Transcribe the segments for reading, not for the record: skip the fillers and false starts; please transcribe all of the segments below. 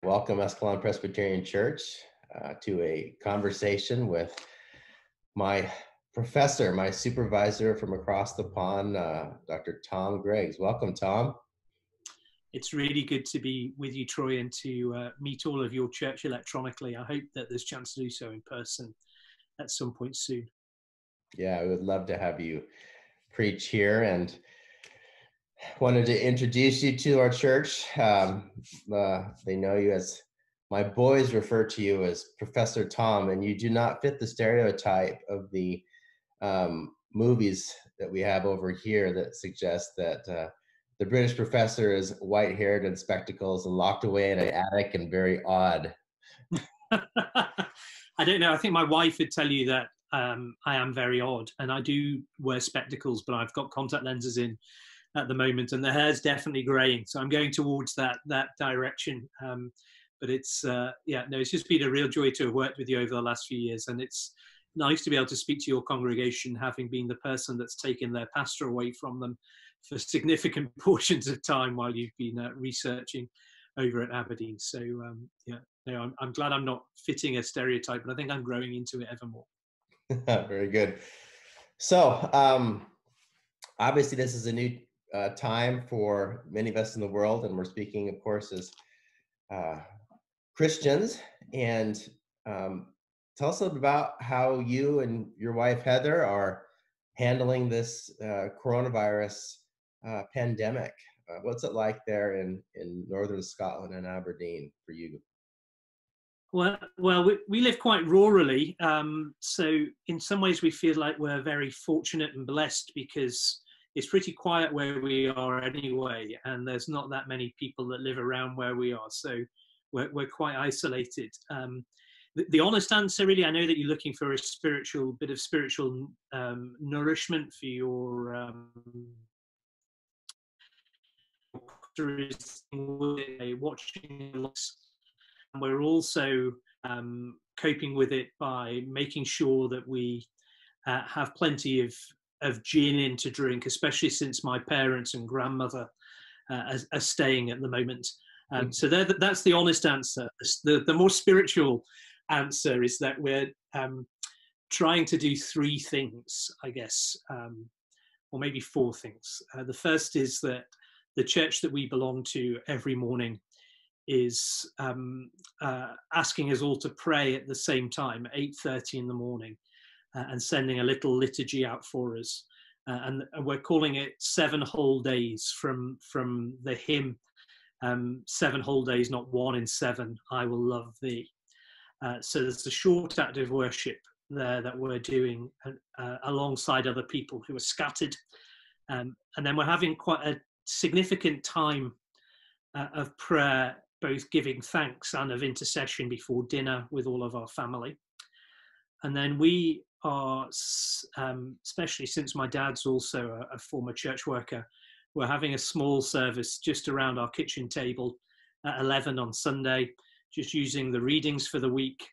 welcome Escalon Presbyterian Church to a conversation with my professor, my supervisor from across the pond, Dr. Tom Greggs. Welcome, Tom. It's really good to be with you, Troy, and to meet all of your church electronically. I hope that there's a chance to do so in person at some point soon. Yeah, I would love to have you preach here, and wanted to introduce you to our church. They know you as, my boys refer to you as Professor Tom, and you do not fit the stereotype of the movies that we have over here that suggest that the British professor is white-haired and spectacles and locked away in an attic and very odd. I don't know. I think my wife would tell you that I am very odd, and I do wear spectacles, but I've got contact lenses in at the moment, and the hair's definitely greying, so I'm going towards that direction. But it's it's just been a real joy to have worked with you over the last few years, and it's nice to be able to speak to your congregation, having been the person that's taken their pastor away from them for significant portions of time while you've been researching over at Aberdeen. So I'm glad I'm not fitting a stereotype, but I think I'm growing into it ever more. Very good. So obviously this is a new time for many of us in the world, and we're speaking, of course, as Christians. And tell us a little bit about how you and your wife Heather are handling this coronavirus pandemic. What's it like there in northern Scotland and Aberdeen for you? Well, we live quite rurally, so in some ways we feel like we're very fortunate and blessed because it's pretty quiet where we are anyway, and there's not that many people that live around where we are, so we're quite isolated. The honest answer, really, I know that you're looking for a bit of spiritual nourishment for your watching. And we're also coping with it by making sure that we have plenty of gin in to drink, especially since my parents and grandmother are staying at the moment. So that's the honest answer. The more spiritual answer is that we're trying to do three things, I guess, or maybe four things. The first is that the church that we belong to every morning is asking us all to pray at the same time, 8:30 in the morning, and sending a little liturgy out for us. And we're calling it 7 whole days from the hymn, 7 whole days, not 1 in 7, I will love thee. So there's a short act of worship there that we're doing alongside other people who are scattered. And then we're having quite a significant time of prayer, both giving thanks and of intercession before dinner with all of our family. And then we are, especially since my dad's also a former church worker, we're having a small service just around our kitchen table at 11 on Sunday, just using the readings for the week.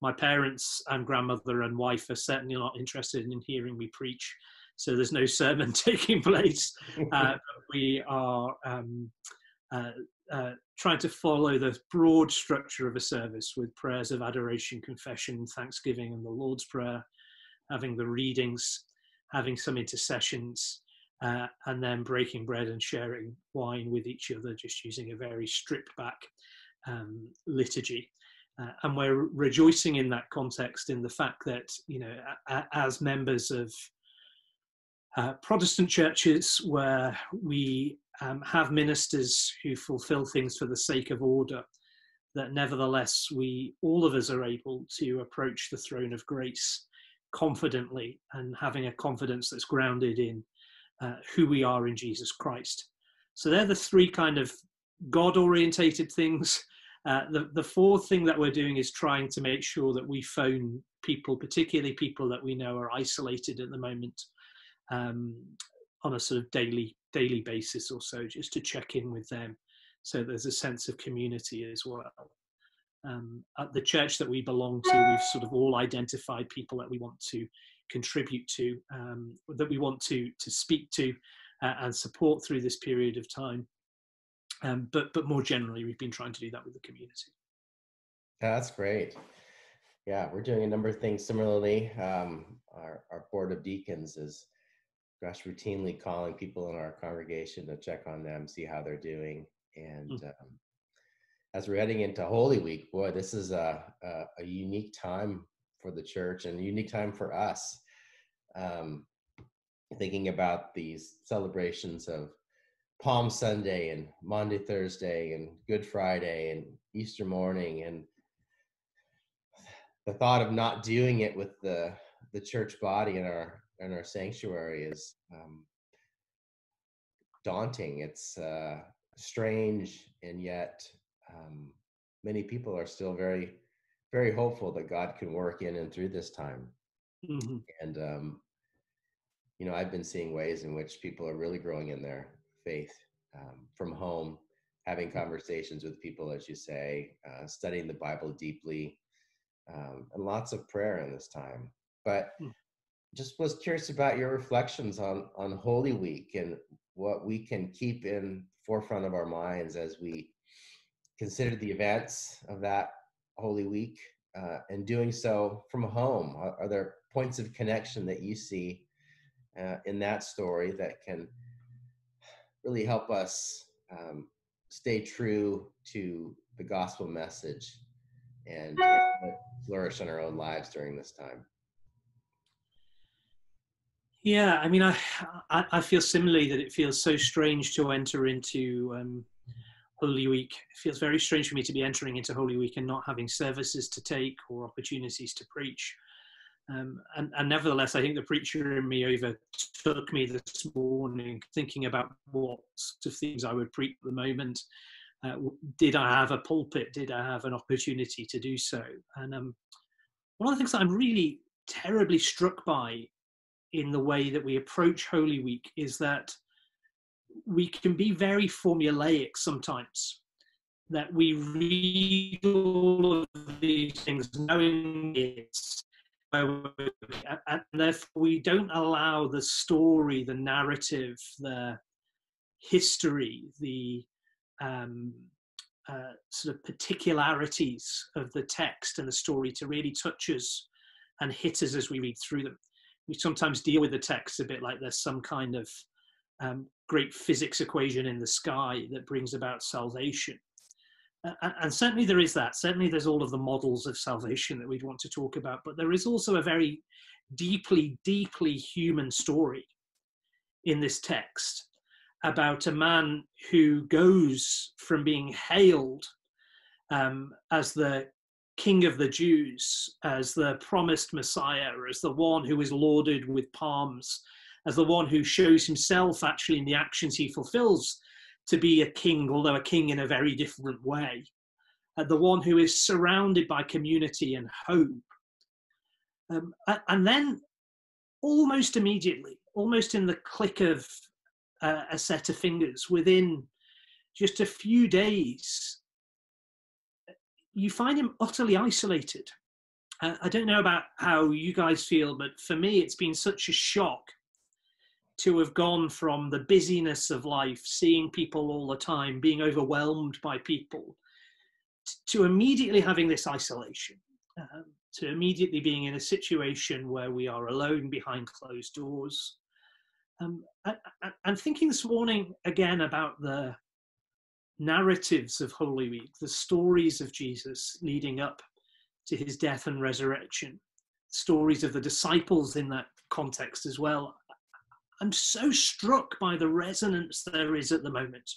My parents and grandmother and wife are certainly not interested in hearing me preach, so there's no sermon taking place. We are trying to follow the broad structure of a service with prayers of adoration, confession, thanksgiving, and the Lord's Prayer, having the readings, having some intercessions, and then breaking bread and sharing wine with each other, just using a very stripped back liturgy. And we're rejoicing in that context, in the fact that, as members of Protestant churches where we have ministers who fulfill things for the sake of order, that nevertheless all of us are able to approach the throne of grace confidently, and having a confidence that's grounded in who we are in Jesus Christ. So they're the three kind of God-orientated things. The fourth thing that we're doing is trying to make sure that we phone people, particularly people that we know are isolated at the moment, on a sort of daily basis or so, just to check in with them, so there's a sense of community as well. At the church that we belong to, we've sort of all identified people that we want to contribute to, that we want to speak to and support through this period of time. But more generally, we've been trying to do that with the community. That's great. Yeah, we're doing a number of things similarly. Our board of deacons is, gosh, routinely calling people in our congregation to check on them, see how they're doing. And as we're heading into Holy Week, boy, this is a unique time for the church and a unique time for us. Thinking about these celebrations of Palm Sunday and Maundy Thursday and Good Friday and Easter morning, and the thought of not doing it with the church body in our sanctuary is daunting. It's strange, and yet many people are still very, very hopeful that God can work in and through this time. Mm-hmm. And I've been seeing ways in which people are really growing in their faith from home, having conversations with people, as you say, studying the Bible deeply, and lots of prayer in this time. But just was curious about your reflections on Holy Week and what we can keep in forefront of our minds as we consider the events of that Holy Week, and doing so from home. Are there points of connection that you see in that story that can really help us stay true to the gospel message and flourish in our own lives during this time? Yeah, I mean, I feel similarly that it feels so strange to enter into Holy Week. It feels very strange for me to be entering into Holy Week and not having services to take or opportunities to preach. And nevertheless, I think the preacher in me overtook me this morning, thinking about what sort of things I would preach at the moment. Did I have a pulpit? Did I have an opportunity to do so? And one of the things that I'm really terribly struck by in the way that we approach Holy Week is that we can be very formulaic sometimes, that we read all of these things knowing it's, and therefore we don't allow the story, the narrative, the history, the sort of particularities of the text and the story to really touch us and hit us as we read through them. We sometimes deal with the text a bit like there's some kind of great physics equation in the sky that brings about salvation. And certainly there is that. Certainly there's all of the models of salvation that we'd want to talk about, but there is also a very deeply, deeply human story in this text about a man who goes from being hailed as the King of the Jews, as the promised Messiah, as the one who is lauded with palms, as the one who shows himself actually in the actions he fulfills to be a king, although a king in a very different way. The one who is surrounded by community and hope. And then almost immediately, almost in the click of a set of fingers, within just a few days, you find him utterly isolated. I don't know about how you guys feel, but for me, it's been such a shock to have gone from the busyness of life, seeing people all the time, being overwhelmed by people, to immediately having this isolation, to immediately being in a situation where we are alone behind closed doors. And thinking this morning again about the narratives of Holy Week, the stories of Jesus leading up to his death and resurrection, stories of the disciples in that context as well. I'm so struck by the resonance there is at the moment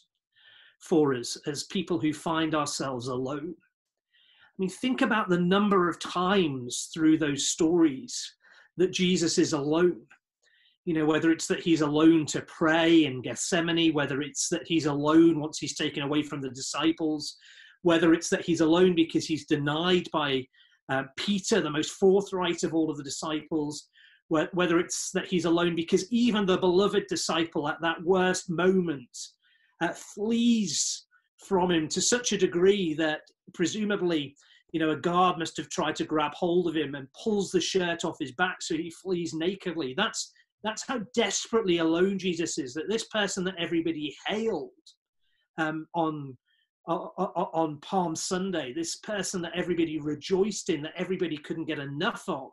for us as people who find ourselves alone. I mean, think about the number of times through those stories that Jesus is alone. You know, whether it's that he's alone to pray in Gethsemane, whether it's that he's alone once he's taken away from the disciples, whether it's that he's alone because he's denied by Peter, the most forthright of all of the disciples, whether it's that he's alone because even the beloved disciple at that worst moment flees from him to such a degree that presumably, you know, a guard must have tried to grab hold of him and pulls the shirt off his back so he flees nakedly. That's how desperately alone Jesus is, that this person that everybody hailed on Palm Sunday, this person that everybody rejoiced in, that everybody couldn't get enough of,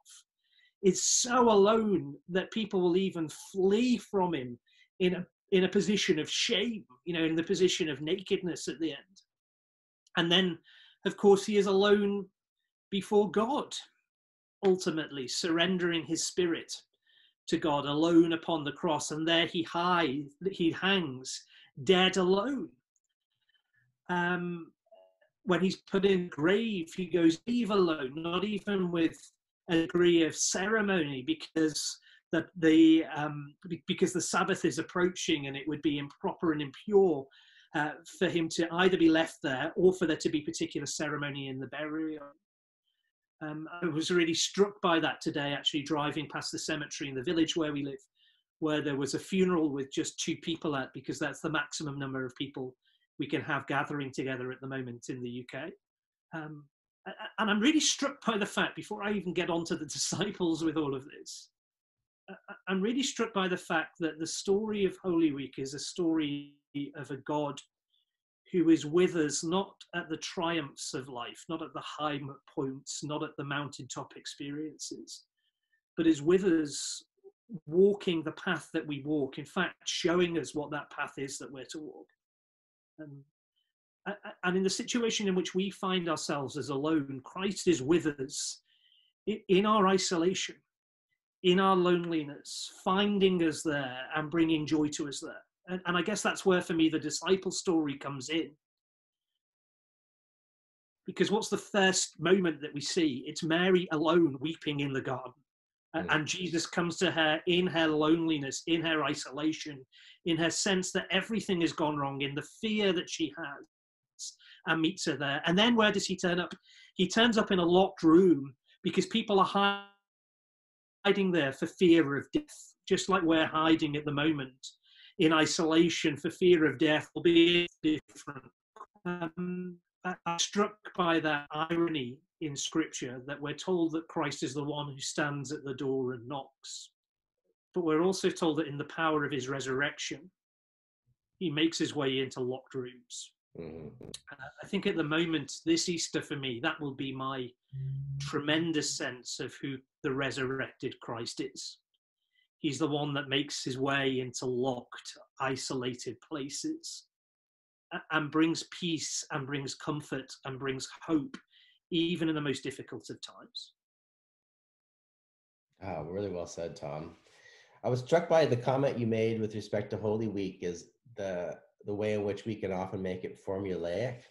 is so alone that people will even flee from him in a position of shame, in the position of nakedness at the end. And then, of course, he is alone before God, ultimately surrendering his spirit to God, alone upon the cross, and there he hangs dead alone. When he's put in the grave, he goes leave alone, not even with a degree of ceremony, because the Sabbath is approaching, and it would be improper and impure for him to either be left there or for there to be particular ceremony in the burial. I was really struck by that today, actually driving past the cemetery in the village where we live, where there was a funeral with just 2 people at, because that's the maximum number of people we can have gathering together at the moment in the UK. And I'm really struck by the fact, before I even get onto the disciples with all of this, I'm really struck by the fact that the story of Holy Week is a story of a God who is with us, not at the triumphs of life, not at the high points, not at the mountaintop experiences, but is with us walking the path that we walk, in fact, showing us what that path is that we're to walk. And in the situation in which we find ourselves as alone, Christ is with us in our isolation, in our loneliness, finding us there and bringing joy to us there. And I guess that's where, for me, the disciple story comes in. Because what's the first moment that we see? It's Mary alone weeping in the garden. And Jesus comes to her in her loneliness, in her isolation, in her sense that everything has gone wrong, in the fear that she has, and meets her there. And then where does he turn up? He turns up in a locked room because people are hiding there for fear of death, just like we're hiding at the moment in isolation for fear of death, albeit different. I'm struck by that irony in Scripture, that we're told that Christ is the one who stands at the door and knocks. But we're also told that in the power of his resurrection, he makes his way into locked rooms. I think at the moment, this Easter for me, that will be my tremendous sense of who the resurrected Christ is. He's the one that makes his way into locked, isolated places and brings peace and brings comfort and brings hope, even in the most difficult of times. Oh, really well said, Tom. I was struck by the comment you made with respect to Holy Week, is the way in which we can often make it formulaic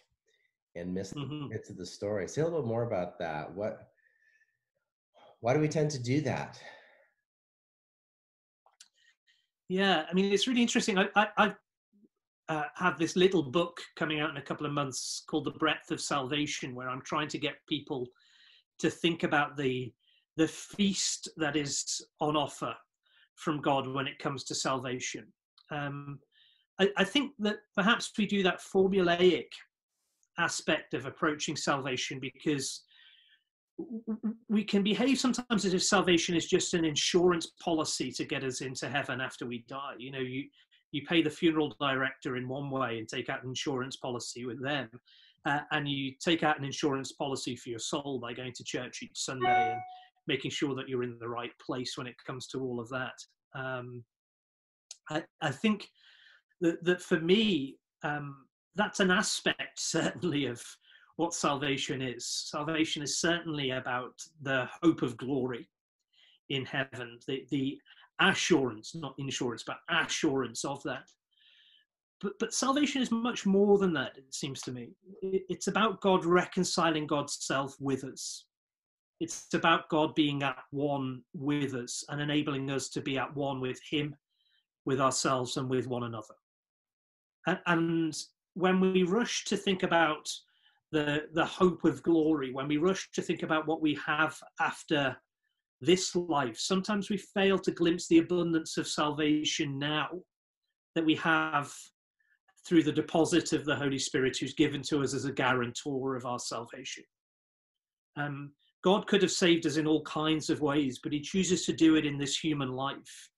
and miss the bits of the story. Say a little bit more about that. Why do we tend to do that? Yeah, I mean, it's really interesting. I have this little book coming out in a couple of months called The Breadth of Salvation, where I'm trying to get people to think about the feast that is on offer from God when it comes to salvation. I think that perhaps we do that formulaic aspect of approaching salvation because we can behave sometimes as if salvation is just an insurance policy to get us into heaven after we die. You know, you pay the funeral director in one way and take out an insurance policy with them, and you take out an insurance policy for your soul by going to church each Sunday and making sure that you're in the right place when it comes to all of that. I think that for me, that's an aspect certainly of what salvation is. Salvation is certainly about the hope of glory in heaven, the assurance, not insurance, but assurance of that. But salvation is much more than that, it seems to me. It's about God reconciling God's self with us. It's about God being at one with us and enabling us to be at one with him, with ourselves, and with one another. And when we rush to think about the hope of glory, when we rush to think about what we have after this life, sometimes we fail to glimpse the abundance of salvation now that we have through the deposit of the Holy Spirit, who's given to us as a guarantor of our salvation. God could have saved us in all kinds of ways, but he chooses to do it in this human life,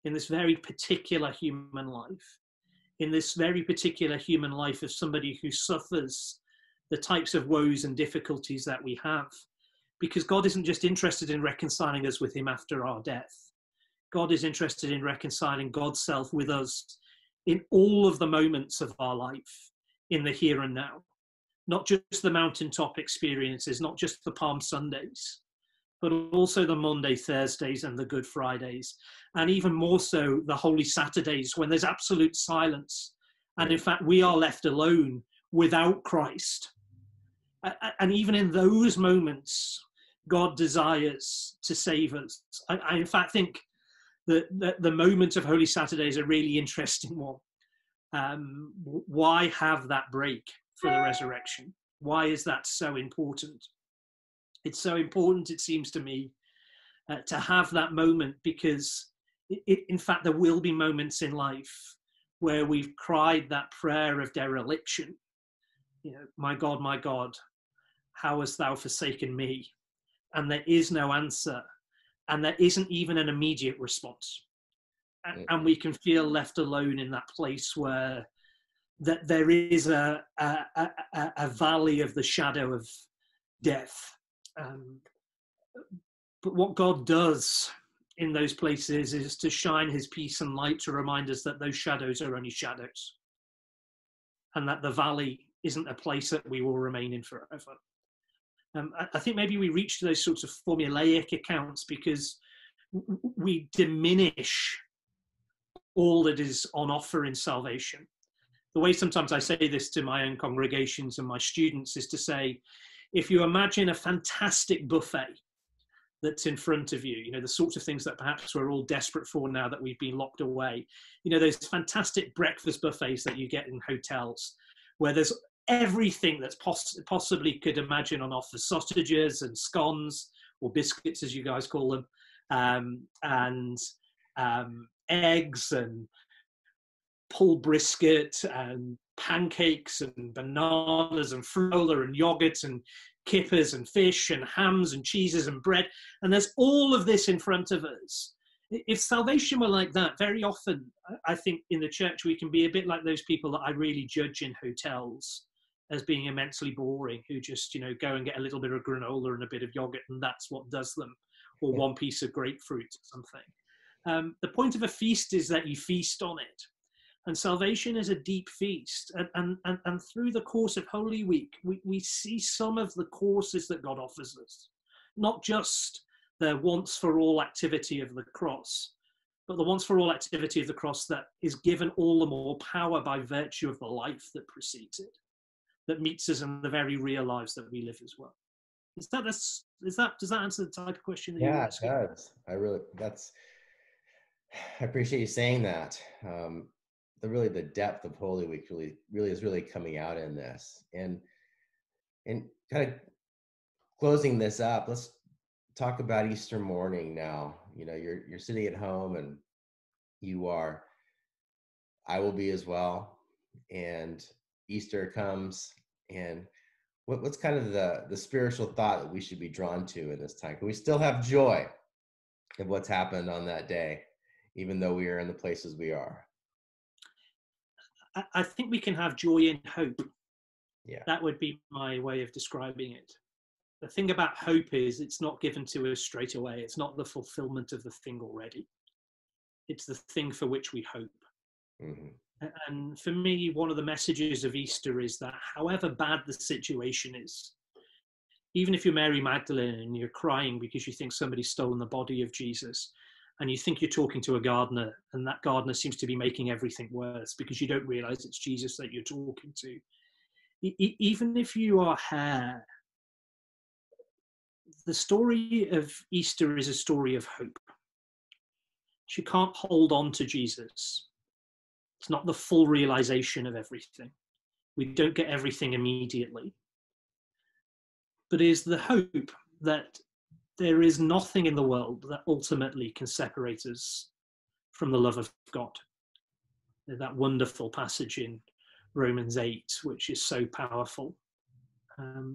in this very particular human life, in this very particular human life of somebody who suffers the types of woes and difficulties that we have. Because God isn't just interested in reconciling us with him after our death. God is interested in reconciling God's self with us in all of the moments of our life, in the here and now. Not just the mountaintop experiences, not just the Palm Sundays, but also the Monday, Thursdays, and the Good Fridays. And even more so, the Holy Saturdays, when there's absolute silence. And in fact, we are left alone without Christ. And even in those moments, God desires to save us. I in fact think that the moment of Holy Saturday is a really interesting one. Why have that break for the resurrection? Why is that so important? It's so important, it seems to me, to have that moment, because in fact, there will be moments in life where we've cried that prayer of dereliction. You know, my God, how hast thou forsaken me? And there is no answer, and there isn't even an immediate response. And we can feel left alone in that place where that there is a valley of the shadow of death. But what God does in those places is to shine his peace and light to remind us that those shadows are only shadows, and that the valley isn't a place that we will remain in forever. I think maybe we reach to those sorts of formulaic accounts because we diminish all that is on offer in salvation. The way sometimes I say this to my own congregations and my students is to say, if you imagine a fantastic buffet that's in front of you, you know, the sorts of things that perhaps we're all desperate for now that we've been locked away, you know, those fantastic breakfast buffets that you get in hotels, where there's everything that's possibly could imagine on offer: sausages and scones, or biscuits as you guys call them, and eggs and pulled brisket and pancakes and bananas and fruit and yogurt and kippers and fish and hams and cheeses and bread. And there's all of this in front of us. If salvation were like that, very often I think in the church we can be a bit like those people that I really judge in hotels as being immensely boring, who just, you know, go and get a little bit of granola and a bit of yogurt and that's what does them, or one piece of grapefruit or something. The point of a feast is that you feast on it. And salvation is a deep feast. And through the course of Holy Week, we see some of the courses that God offers us. Not just the once for all activity of the cross, but the once for all activity of the cross that is given all the more power by virtue of the life that precedes it, that meets us in the very real lives that we live as well. Does that answer the type of question that you're asking? Yeah, it does. I appreciate you saying that. The depth of Holy Week really is coming out in this. And kind of closing this up, let's talk about Easter morning now. You know, you're sitting at home and I will be as well. And Easter comes, and what's kind of the spiritual thought that we should be drawn to in this time? Can we still have joy of what's happened on that day, even though we are in the places we are? I think we can have joy in hope. Yeah. That would be my way of describing it. The thing about hope is it's not given to us straight away. It's not the fulfillment of the thing already. It's the thing for which we hope. Mm-hmm. And for me, one of the messages of Easter is that however bad the situation is, even if you're Mary Magdalene and you're crying because you think somebody's stolen the body of Jesus, and you think you're talking to a gardener, and that gardener seems to be making everything worse because you don't realize it's Jesus that you're talking to. Even if you are Hare, the story of Easter is a story of hope. You can't hold on to Jesus. It's not the full realization of everything. We don't get everything immediately. But it is the hope that there is nothing in the world that ultimately can separate us from the love of God. That wonderful passage in Romans 8, which is so powerful.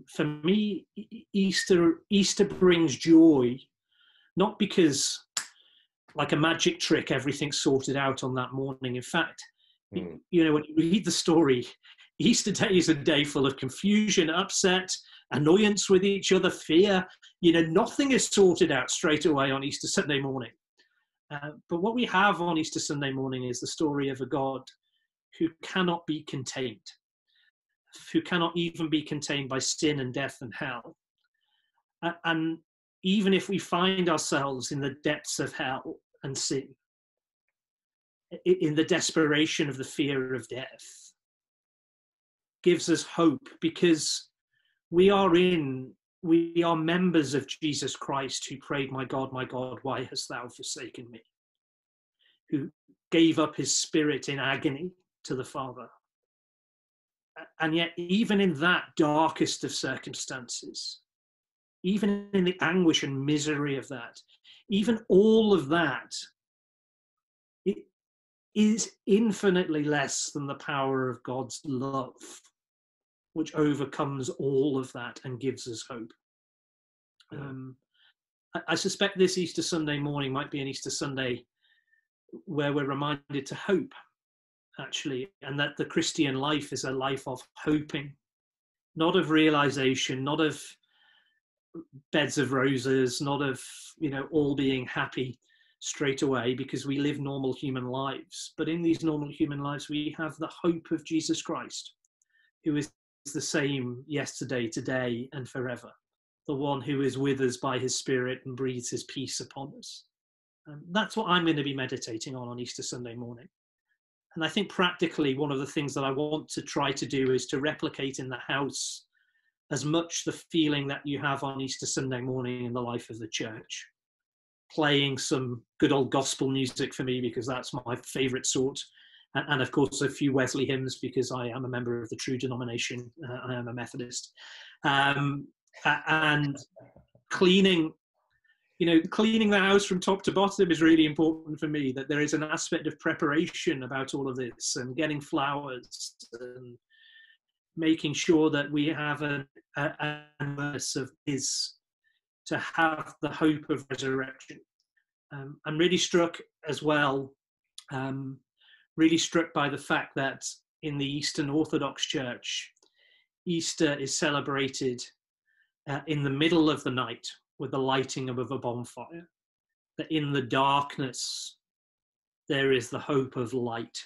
For me, Easter brings joy, not because like a magic trick, everything's sorted out on that morning. In fact, Hmm. When you read the story, Easter Day is a day full of confusion, upset, annoyance with each other, fear. Nothing is sorted out straight away on Easter Sunday morning. But what we have on Easter Sunday morning is the story of a God who cannot be contained, who cannot even be contained by sin and death and hell. And even if we find ourselves in the depths of hell and sin, in the desperation of the fear of death, gives us hope, because we are members of Jesus Christ, who prayed, my God, why hast thou forsaken me? Who gave up his spirit in agony to the Father. And yet, even in that darkest of circumstances, even in the anguish and misery of that, even all of that, it is infinitely less than the power of God's love, which overcomes all of that and gives us hope. I suspect this Easter Sunday morning might be an Easter Sunday where we're reminded to hope, actually, and that the Christian life is a life of hoping, not of realization, not of beds of roses, not of all being happy straight away, because we live normal human lives. But in these normal human lives, we have the hope of Jesus Christ, who is the same yesterday, today, and forever, the one who is with us by his Spirit and breathes his peace upon us. That's what I'm going to be meditating on Easter Sunday morning. And I think practically one of the things that I want to try to do is to replicate in the house as much the feeling that you have on Easter Sunday morning in the life of the church. Playing some good old gospel music for me, because that's my favourite sort. And of course, a few Wesley hymns, because I am a member of the true denomination. I am a Methodist. And cleaning the house from top to bottom is really important for me, that there is an aspect of preparation about all of this, and getting flowers and making sure that we have an awareness of his, to have the hope of resurrection. I'm really struck as well, really struck by the fact that in the Eastern Orthodox Church, Easter is celebrated in the middle of the night with the lighting of a bonfire, that in the darkness there is the hope of light,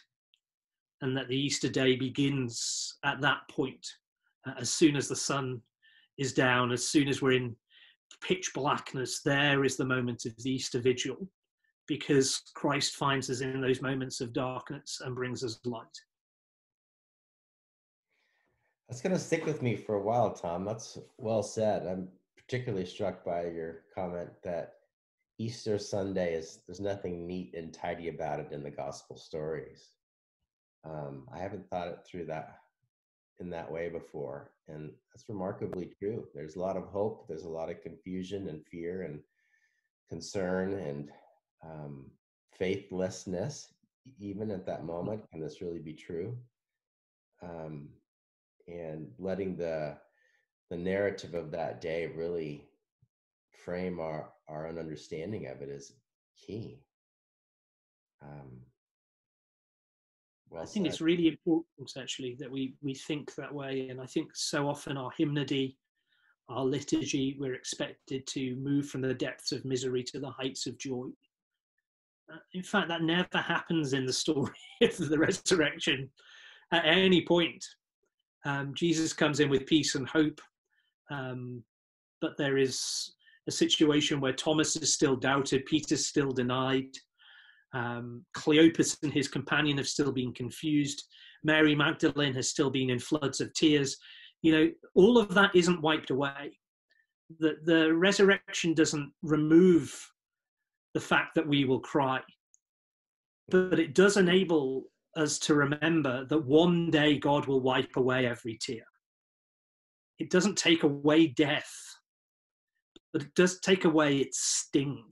and that the Easter day begins at that point. As soon as the sun is down, as soon as we're in pitch blackness, there is the moment of the Easter Vigil, because Christ finds us in those moments of darkness and brings us light. That's going to stick with me for a while, Tom. That's well said. I'm particularly struck by your comment that Easter Sunday there's nothing neat and tidy about it in the gospel stories. I haven't thought it through in that way before, and that's remarkably true. There's a lot of hope, there's a lot of confusion and fear and concern and faithlessness, even at that moment. Can this really be true? And letting the narrative of that day really frame our own understanding of it is key. I think it's really important, actually, that we think that way. And I think so often our hymnody, our liturgy, we're expected to move from the depths of misery to the heights of joy. In fact, that never happens in the story of the resurrection at any point. Jesus comes in with peace and hope, but there is a situation where Thomas is still doubted, Peter's still denied, Cleopas and his companion have still been confused, Mary Magdalene has still been in floods of tears. All of that isn't wiped away. The resurrection doesn't remove the fact that we will cry, but it does enable us to remember that one day God will wipe away every tear. It doesn't take away death, but it does take away its sting.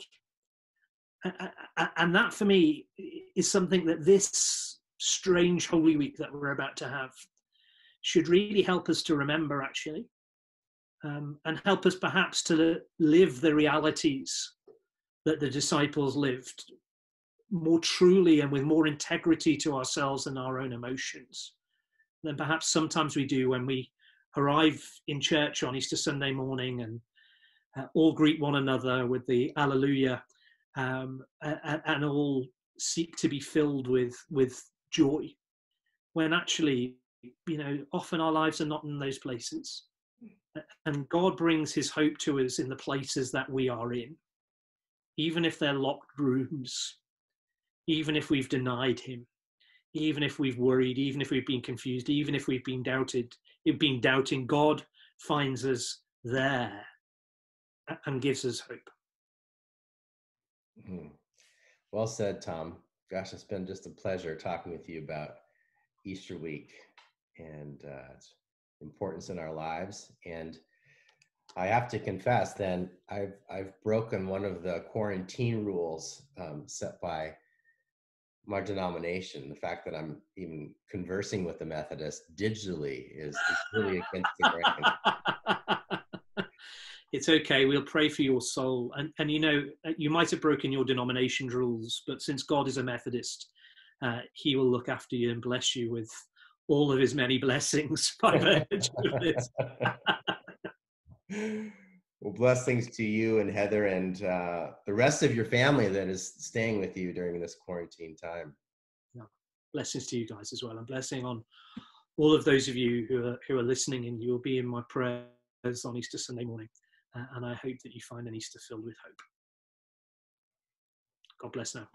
And that, for me, is something that this strange Holy Week that we're about to have should really help us to remember, actually, and help us perhaps to live the realities that the disciples lived, more truly and with more integrity to ourselves and our own emotions than perhaps sometimes we do when we arrive in church on Easter Sunday morning and all greet one another with the Alleluia, and all seek to be filled with joy, when actually, often our lives are not in those places. And God brings his hope to us in the places that we are in, even if they're locked rooms, even if we've denied him, even if we've worried, even if we've been confused, even if we've been doubting, God finds us there and gives us hope. Mm-hmm. Well said, Tom. Gosh, it's been just a pleasure talking with you about Easter week and its importance in our lives. And I have to confess, then I've broken one of the quarantine rules set by my denomination. The fact that I'm even conversing with the Methodist digitally is really against the grain. It's okay. We'll pray for your soul. And you might have broken your denomination's rules, but since God is a Methodist, he will look after you and bless you with all of his many blessings by virtue of this. Well, blessings to you and Heather and the rest of your family that is staying with you during this quarantine time. Yeah. Blessings to you guys as well, and blessing on all of those of you who are listening, and you'll be in my prayers on Easter Sunday morning. And I hope that you find an Easter filled with hope. God bless now.